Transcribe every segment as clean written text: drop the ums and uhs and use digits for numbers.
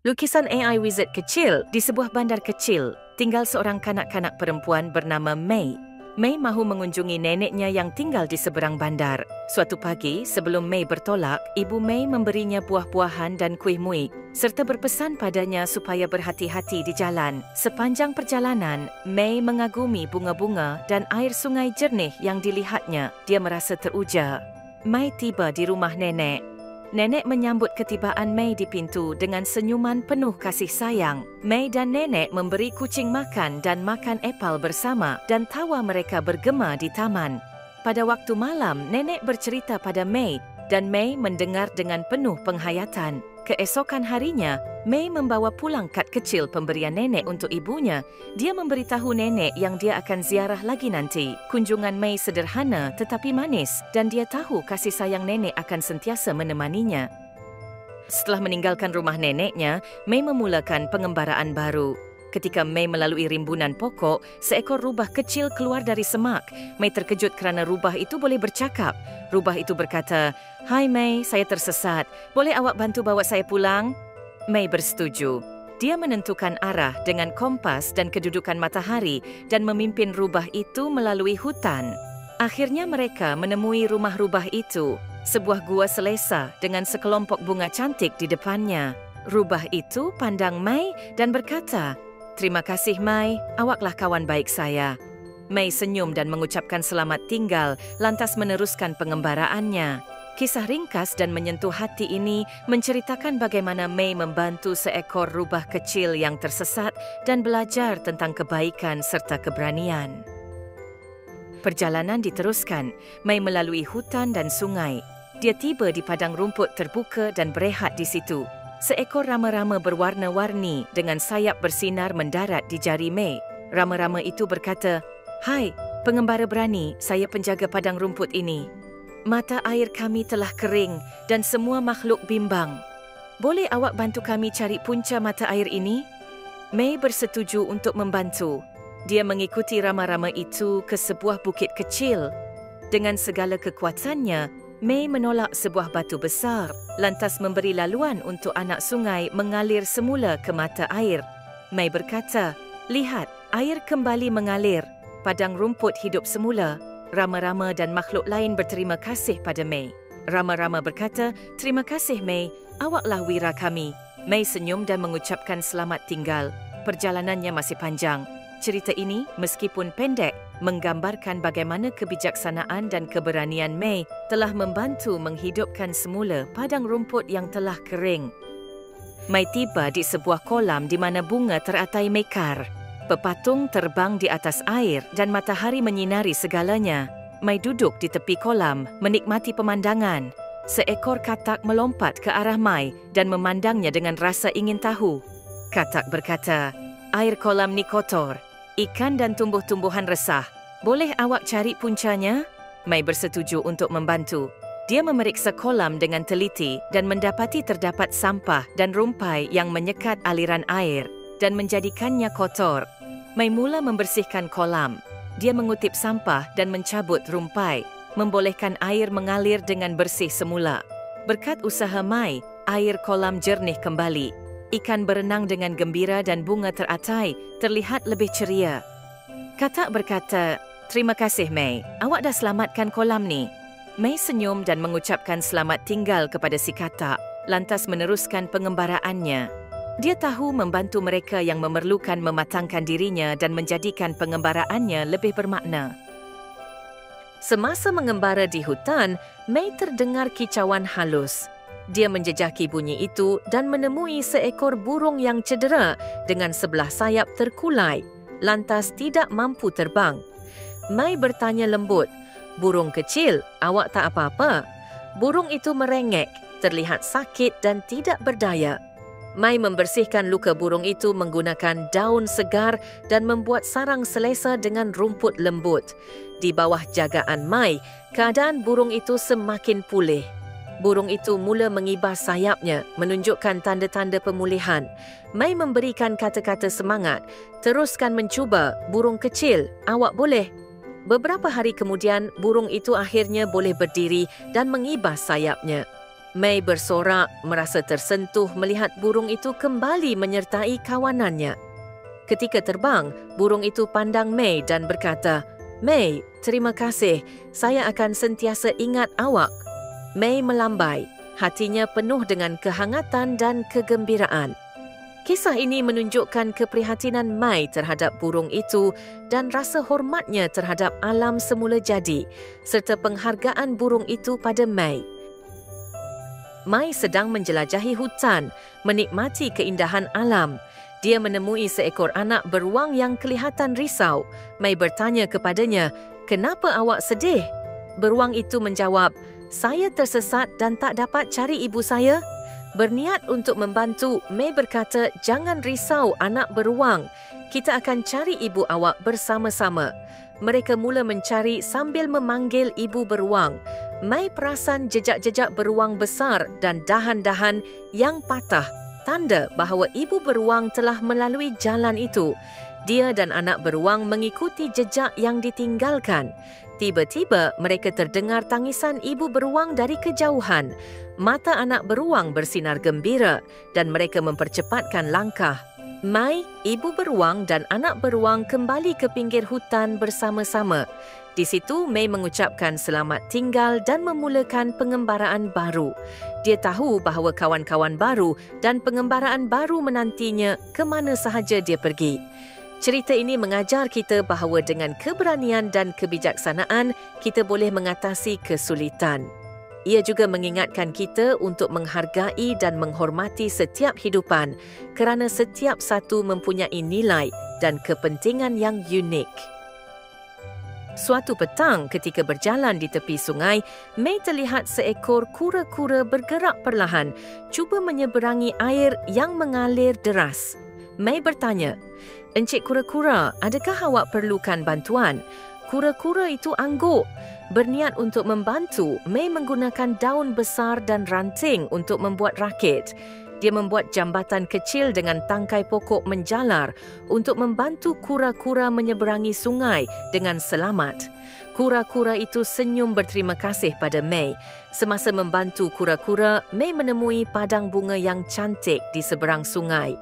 Lukisan AI wizard kecil di sebuah bandar kecil, tinggal seorang kanak-kanak perempuan bernama May. May mahu mengunjungi neneknya yang tinggal di seberang bandar. Suatu pagi, sebelum May bertolak, ibu May memberinya buah-buahan dan kuih muih, serta berpesan padanya supaya berhati-hati di jalan. Sepanjang perjalanan, May mengagumi bunga-bunga dan air sungai jernih yang dilihatnya. Dia merasa teruja. May tiba di rumah nenek. Nenek menyambut ketibaan May di pintu dengan senyuman penuh kasih sayang. May dan nenek memberi kucing makan dan makan apel bersama dan tawa mereka bergema di taman. Pada waktu malam, nenek bercerita pada May dan May mendengar dengan penuh penghayatan. Keesokan harinya, May membawa pulang kad kecil pemberian nenek untuk ibunya. Dia memberitahu nenek yang dia akan ziarah lagi nanti. Kunjungan May sederhana tetapi manis dan dia tahu kasih sayang nenek akan sentiasa menemaninya. Setelah meninggalkan rumah neneknya, May memulakan pengembaraan baru. Ketika May melalui rimbunan pokok, seekor rubah kecil keluar dari semak. May terkejut kerana rubah itu boleh bercakap. Rubah itu berkata, "Hai May, saya tersesat. Boleh awak bantu bawa saya pulang?" May bersetuju. Dia menentukan arah dengan kompas dan kedudukan matahari dan memimpin rubah itu melalui hutan. Akhirnya mereka menemui rumah rubah itu, sebuah gua selesa dengan sekelompok bunga cantik di depannya. Rubah itu pandang May dan berkata, "Terima kasih May, awaklah kawan baik saya." May senyum dan mengucapkan selamat tinggal, lantas meneruskan pengembaraannya. Kisah ringkas dan menyentuh hati ini menceritakan bagaimana May membantu seekor rubah kecil yang tersesat dan belajar tentang kebaikan serta keberanian. Perjalanan diteruskan. May melalui hutan dan sungai. Dia tiba di padang rumput terbuka dan berehat di situ. Seekor rama-rama berwarna-warni dengan sayap bersinar mendarat di jari May. Rama-rama itu berkata, "Hai, pengembara berani, saya penjaga padang rumput ini. Mata air kami telah kering dan semua makhluk bimbang. Boleh awak bantu kami cari punca mata air ini?" May bersetuju untuk membantu. Dia mengikuti rama-rama itu ke sebuah bukit kecil. Dengan segala kekuatannya, May menolak sebuah batu besar, lantas memberi laluan untuk anak sungai mengalir semula ke mata air. May berkata, "Lihat, air kembali mengalir. Padang rumput hidup semula." Rama-rama dan makhluk lain berterima kasih pada May. Rama-rama berkata, "Terima kasih May, awaklah wira kami." May senyum dan mengucapkan selamat tinggal. Perjalanannya masih panjang. Cerita ini, meskipun pendek, menggambarkan bagaimana kebijaksanaan dan keberanian May telah membantu menghidupkan semula padang rumput yang telah kering. May tiba di sebuah kolam di mana bunga teratai mekar. Pepatung terbang di atas air dan matahari menyinari segalanya. May duduk di tepi kolam, menikmati pemandangan. Seekor katak melompat ke arah May dan memandangnya dengan rasa ingin tahu. Katak berkata, "Air kolam ni kotor. Ikan dan tumbuh-tumbuhan resah. Boleh awak cari puncanya?" May bersetuju untuk membantu. Dia memeriksa kolam dengan teliti dan mendapati terdapat sampah dan rumpai yang menyekat aliran air dan menjadikannya kotor. May mula membersihkan kolam. Dia mengutip sampah dan mencabut rumpai, membolehkan air mengalir dengan bersih semula. Berkat usaha May, air kolam jernih kembali. Ikan berenang dengan gembira dan bunga teratai terlihat lebih ceria. Katak berkata, "Terima kasih May, awak dah selamatkan kolam ni." May senyum dan mengucapkan selamat tinggal kepada si katak, lantas meneruskan pengembaraannya. Dia tahu membantu mereka yang memerlukan mematangkan dirinya dan menjadikan pengembaraannya lebih bermakna. Semasa mengembara di hutan, May terdengar kicauan halus. Dia menjejaki bunyi itu dan menemui seekor burung yang cedera dengan sebelah sayap terkulai, lantas tidak mampu terbang. May bertanya lembut, "Burung kecil, awak tak apa-apa?" Burung itu merengek, terlihat sakit dan tidak berdaya. May membersihkan luka burung itu menggunakan daun segar dan membuat sarang selesa dengan rumput lembut. Di bawah jagaan May, keadaan burung itu semakin pulih. Burung itu mula mengibas sayapnya, menunjukkan tanda-tanda pemulihan. May memberikan kata-kata semangat. "Teruskan mencuba, burung kecil, awak boleh." Beberapa hari kemudian, burung itu akhirnya boleh berdiri dan mengibas sayapnya. Mei bersorak, merasa tersentuh melihat burung itu kembali menyertai kawanannya. Ketika terbang, burung itu pandang Mei dan berkata, "Mei, terima kasih. Saya akan sentiasa ingat awak." Mei melambai, hatinya penuh dengan kehangatan dan kegembiraan. Kisah ini menunjukkan keprihatinan Mei terhadap burung itu dan rasa hormatnya terhadap alam semula jadi, serta penghargaan burung itu pada Mei. Mei sedang menjelajahi hutan, menikmati keindahan alam. Dia menemui seekor anak beruang yang kelihatan risau. Mei bertanya kepadanya, "Kenapa awak sedih?" Beruang itu menjawab, "Saya tersesat dan tak dapat cari ibu saya." Berniat untuk membantu, Mei berkata, "Jangan risau anak beruang. Kita akan cari ibu awak bersama-sama." Mereka mula mencari sambil memanggil ibu beruang. Mei perasan jejak-jejak beruang besar dan dahan-dahan yang patah, tanda bahawa ibu beruang telah melalui jalan itu. Dia dan anak beruang mengikuti jejak yang ditinggalkan. Tiba-tiba mereka terdengar tangisan ibu beruang dari kejauhan. Mata anak beruang bersinar gembira dan mereka mempercepatkan langkah. Mei, ibu beruang dan anak beruang kembali ke pinggir hutan bersama-sama. Di situ, Mei mengucapkan selamat tinggal dan memulakan pengembaraan baru. Dia tahu bahawa kawan-kawan baru dan pengembaraan baru menantinya ke mana sahaja dia pergi. Cerita ini mengajar kita bahawa dengan keberanian dan kebijaksanaan, kita boleh mengatasi kesulitan. Ia juga mengingatkan kita untuk menghargai dan menghormati setiap hidupan kerana setiap satu mempunyai nilai dan kepentingan yang unik. Suatu petang ketika berjalan di tepi sungai, Mei terlihat seekor kura-kura bergerak perlahan, cuba menyeberangi air yang mengalir deras. Mei bertanya, "Encik kura-kura, adakah awak perlukan bantuan?" Kura-kura itu angguk. Berniat untuk membantu, Mei menggunakan daun besar dan ranting untuk membuat rakit. Dia membuat jambatan kecil dengan tangkai pokok menjalar untuk membantu kura-kura menyeberangi sungai dengan selamat. Kura-kura itu senyum berterima kasih pada Mei. Semasa membantu kura-kura, Mei menemui padang bunga yang cantik di seberang sungai.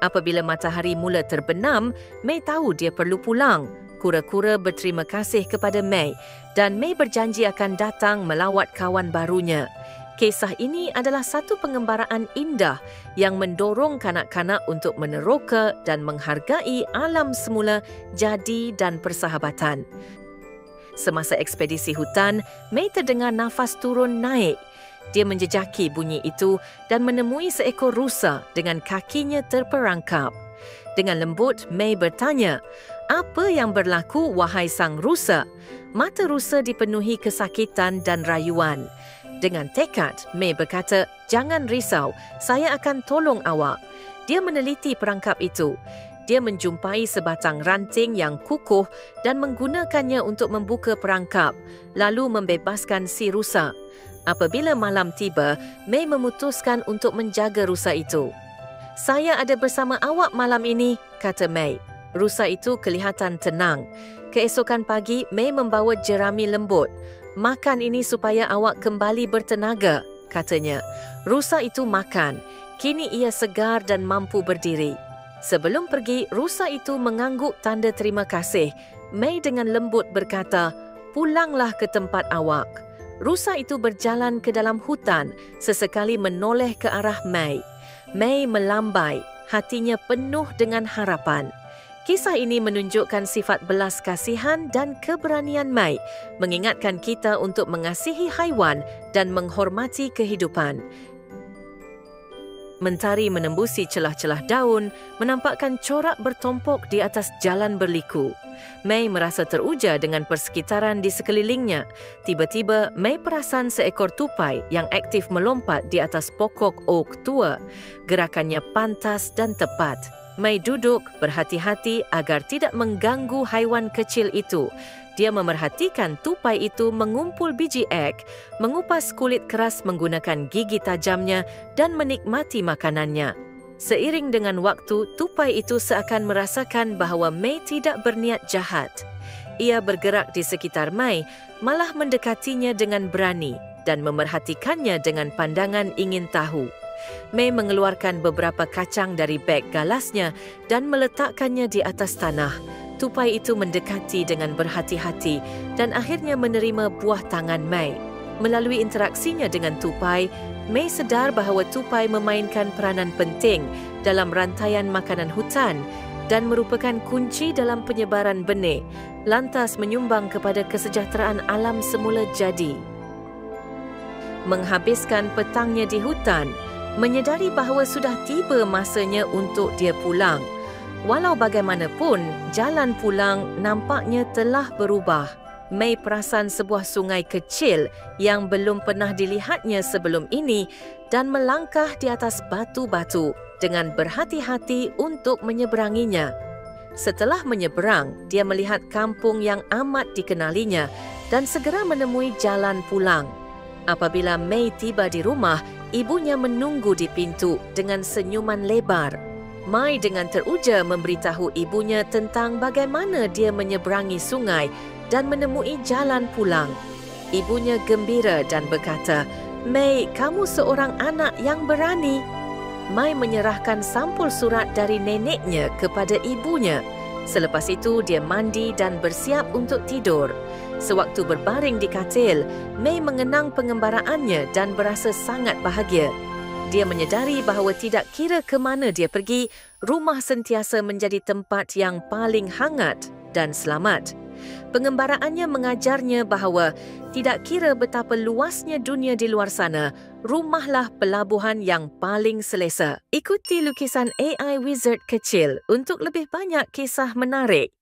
Apabila matahari mula terbenam, Mei tahu dia perlu pulang. Kura-kura berterima kasih kepada Mei dan Mei berjanji akan datang melawat kawan barunya. Kisah ini adalah satu pengembaraan indah yang mendorong kanak-kanak untuk meneroka dan menghargai alam semula jadi dan persahabatan. Semasa ekspedisi hutan, Mei terdengar nafas turun naik. Dia menjejaki bunyi itu dan menemui seekor rusa dengan kakinya terperangkap. Dengan lembut, Mei bertanya, "Apa yang berlaku, wahai sang rusa?" Mata rusa dipenuhi kesakitan dan rayuan. Dengan tekad, Mei berkata, "Jangan risau, saya akan tolong awak." Dia meneliti perangkap itu. Dia menjumpai sebatang ranting yang kukuh dan menggunakannya untuk membuka perangkap, lalu membebaskan si rusa. Apabila malam tiba, Mei memutuskan untuk menjaga rusa itu. "Saya ada bersama awak malam ini," kata Mei. Rusa itu kelihatan tenang. Keesokan pagi, Mei membawa jerami lembut. "Makan ini supaya awak kembali bertenaga," katanya. Rusa itu makan. Kini ia segar dan mampu berdiri. Sebelum pergi, rusa itu mengangguk tanda terima kasih. Mei dengan lembut berkata, "Pulanglah ke tempat awak." Rusa itu berjalan ke dalam hutan, sesekali menoleh ke arah Mei. Mei melambai, hatinya penuh dengan harapan. Kisah ini menunjukkan sifat belas kasihan dan keberanian Mei, mengingatkan kita untuk mengasihi haiwan dan menghormati kehidupan. Mentari menembusi celah-celah daun, menampakkan corak bertompok di atas jalan berliku. Mei merasa teruja dengan persekitaran di sekelilingnya. Tiba-tiba, Mei perasan seekor tupai yang aktif melompat di atas pokok oak tua. Gerakannya pantas dan tepat. Mei duduk berhati-hati agar tidak mengganggu haiwan kecil itu. Dia memerhatikan tupai itu mengumpul biji ek, mengupas kulit keras menggunakan gigi tajamnya dan menikmati makanannya. Seiring dengan waktu, tupai itu seakan merasakan bahawa Mei tidak berniat jahat. Ia bergerak di sekitar Mei, malah mendekatinya dengan berani. dan memerhatikannya dengan pandangan ingin tahu. May mengeluarkan beberapa kacang dari beg galasnya dan meletakkannya di atas tanah. Tupai itu mendekati dengan berhati-hati dan akhirnya menerima buah tangan May. Melalui interaksinya dengan tupai, May sedar bahawa tupai memainkan peranan penting dalam rantaian makanan hutan dan merupakan kunci dalam penyebaran benih, lantas menyumbang kepada kesejahteraan alam semula jadi. Menghabiskan petangnya di hutan, menyedari bahawa sudah tiba masanya untuk dia pulang. Walau bagaimanapun, jalan pulang nampaknya telah berubah. May perasan sebuah sungai kecil yang belum pernah dilihatnya sebelum ini dan melangkah di atas batu-batu dengan berhati-hati untuk menyeberanginya. Setelah menyeberang, dia melihat kampung yang amat dikenalinya dan segera menemui jalan pulang. Apabila May tiba di rumah, ibunya menunggu di pintu dengan senyuman lebar. May dengan teruja memberitahu ibunya tentang bagaimana dia menyeberangi sungai dan menemui jalan pulang. Ibunya gembira dan berkata, "May, kamu seorang anak yang berani." May menyerahkan sampul surat dari neneknya kepada ibunya. Selepas itu, dia mandi dan bersiap untuk tidur. Sewaktu berbaring di katil, May mengenang pengembaraannya dan berasa sangat bahagia. Dia menyedari bahawa tidak kira ke mana dia pergi, rumah sentiasa menjadi tempat yang paling hangat dan selamat. Pengembaraannya mengajarnya bahawa tidak kira betapa luasnya dunia di luar sana, rumahlah pelabuhan yang paling selesa. Ikuti lukisan AI Wizard kecil untuk lebih banyak kisah menarik.